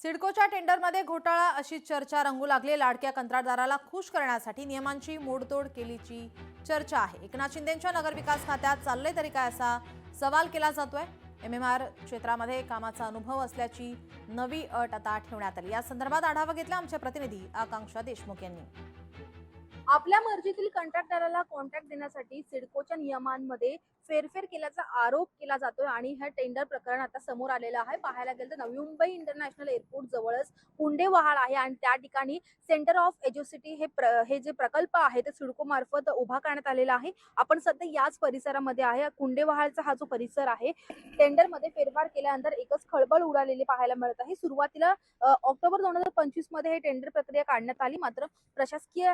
सिडकोच्या टेंडरमध्ये घोटाळा अशी चर्चा रंगू लागली। लाडक्या कंत्राटदाराला खुश करण्यासाठी नियमांची मोडतोड केल्याची चर्चा आहे। एकनाथ शिंदेंच्या नगरविकास खात्यात चालले तरी काय असा सवाल केला जातोय। एमएमआर क्षेत्रामध्ये कामाचा अनुभव असल्याची नवी अट आता ठेवण्यात आली। या संदर्भात आढावा घेतला आमचे प्रतिनिधी आकांक्षा देशमुख यांनी। आपल्या मर्जीतील कंत्राटदाराला कॉन्ट्रॅक्ट देण्यासाठी सिडकोच्या नियमांमध्ये फेरफार केल्याचा आरोप केला जातोय आणि हे टेंडर प्रकरण आता समोर आलेलं आहे। पाहायला गेलं तर नवी मुंबई इंटरनॅशनल एअरपोर्ट जवळच कुंडे वहाळ आहे आणि त्या ठिकाणी सेंटर ऑफ एज्युसिटी हे जे प्रकल्प आहे ते सिडको मार्फत उभा करण्यात आलेला आहे। आपण सध्या याच परिसरामध्ये आहे। कुंडे वहाळचा हा जो परिसर आहे टेंडर मध्ये फेरफार केल्यानंतर एकच खळबळ उडालेली पाहायला मिळत आहे। सुरुवातीला ऑक्टोबर 2025 मध्ये हे टेंडर प्रक्रिया काढण्यात आली, मात्र प्रशासकीय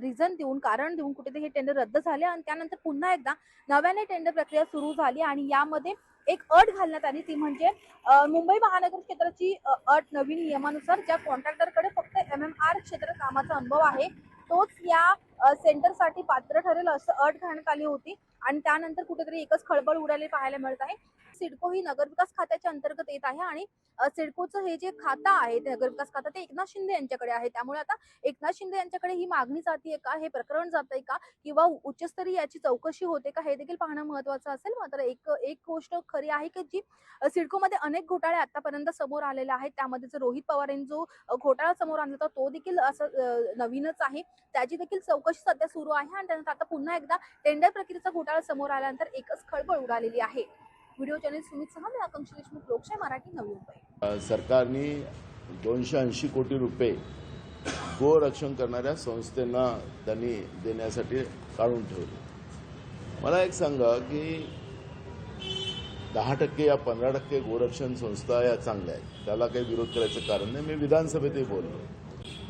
रिझन देऊन कारण देऊन कुठेतरी हे टेंडर रद्द झाले आणि त्यानंतर पुन्हा एकदा नव्याने टेंडर प्रक्रिया सुरू झाली आणि यामध्ये एक अट घालण्यात आली, ती म्हणजे मुंबई महानगर क्षेत्राची अट नवीन नियमानुसार ज्या कॉन्ट्रॅक्टरकडे फक्त एमएमआर क्षेत्र कामाचा अनुभव आहे तोच या सेंटरसाठी पात्र ठरेल असं अट घालण्यात आली होती आणि त्यानंतर कुठेतरी एकच खळबळ उडाली पाहायला मिळत आहे। सिडको ही नगरविकास खात्याच्या अंतर्गत येत आहे आणि सिडकोचं हे जे खातं आहे ते नगरविकास खातं ते एकनाथ शिंदे यांच्याकडे आहे। त्यामुळे आता एकनाथ शिंदे यांच्याकडे ही मागणी जाते का, हे प्रकरण जातंय का किंवा उच्चस्तरीय याची चौकशी होते का, हे देखील पाहणं महत्त्वाचं असेल। मात्र एक गोष्ट खरी आहे की जी सिडकोमध्ये अनेक घोटाळे आतापर्यंत समोर आलेले आहेत, त्यामध्ये जो रोहित पवार यांनी जो घोटाळा समोर आणला होता तो देखील असं नवीनच आहे, त्याची देखील चौकशी सध्या सुरू आहे आणि त्यानंतर आता पुन्हा एकदा टेंडर प्रक्रियेचा घोटाळा समोर आल्यानंतर एकच खळबळ उडालेली आहे। व्हिडिओ जर्नलिस्ट सुमित सह, मी आकांक्षा देशमुख, लोकशाही मराठी, नवी मुंबई। सरकारने 280 कोटी रुपये गोरक्षण करणाऱ्या संस्थांना त्यांनी देण्यासाठी काढून ठेवले। मला एक सांगा की 10% या 15% गोरक्षण संस्था या चांगल्या आहेत, त्याला काही विरोध करायचं कारण नाही। मी विधानसभेतही बोललो,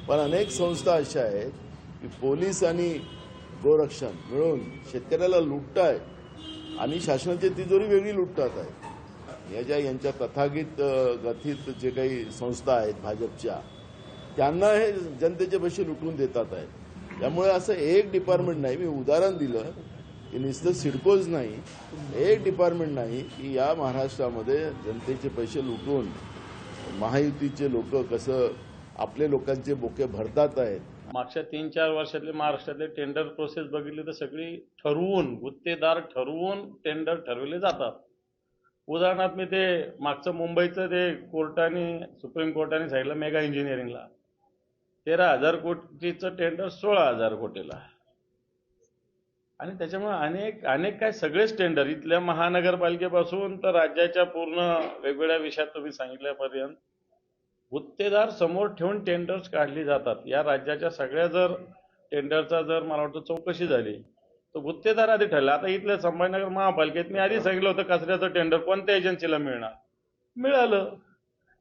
पण अनेक संस्था अशा आहेत की पोलीस आणि गोरक्षण मिळून शेतकऱ्याला लुटताय आणि शासनाची तिजोरी वेगळी लुटतात आहे। यांच्या तथागत गथित जे काही संस्था आहेत भाजपच्या, त्यांना हे जनतेचे पैसे लुटून देतात आहेत। त्यामुळे असं एक डिपार्टमेंट नाही, मी उदाहरण दिलं की नुसतं सिडकोच नाही, एक डिपार्टमेंट नाही की या महाराष्ट्रामध्ये जनतेचे पैसे लुटून महायुतीचे लोक कसं आपले लोकांचे बोके भरतात आहेत। मागच्या 3-4 वर्षातले महाराष्ट्रातले टेंडर प्रोसेस बघितली तर सगळी ठरवून, गुत्तेदार ठरवून टेंडर ठरवले जातात। उदाहरणार्थ मी ते मागचं मुंबईचं ते कोर्टाने, सुप्रीम कोर्टाने सांगितलं मेगा इंजिनिअरिंगला 13,000 कोटीचं टेंडर 16,000 कोटीला, आणि त्याच्यामुळे अनेक काय सगळेच टेंडर इथल्या महानगरपालिकेपासून तर राज्याच्या पूर्ण वेगवेगळ्या विषयात तुम्ही सांगितल्यापर्यंत गुत्तेदार समोर ठेवून टेंडर्स काढली जातात। या राज्याच्या सगळ्या जर टेंडरचा जर मला वाटतं चौकशी झाली तर गुत्तेदार आधी ठरला। आता इथल्या संभाजीनगर महापालिकेत मी आधी सांगितलं होतं कचऱ्याचं टेंडर कोणत्या एजन्सीला मिळणार, मिळालं,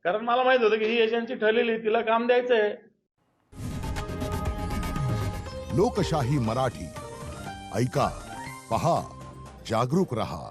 कारण मला माहित होतं की ही एजन्सी ठरलेली, तिला काम द्यायचंय। लोकशाही मराठी ऐका, पहा, जागरूक रहा।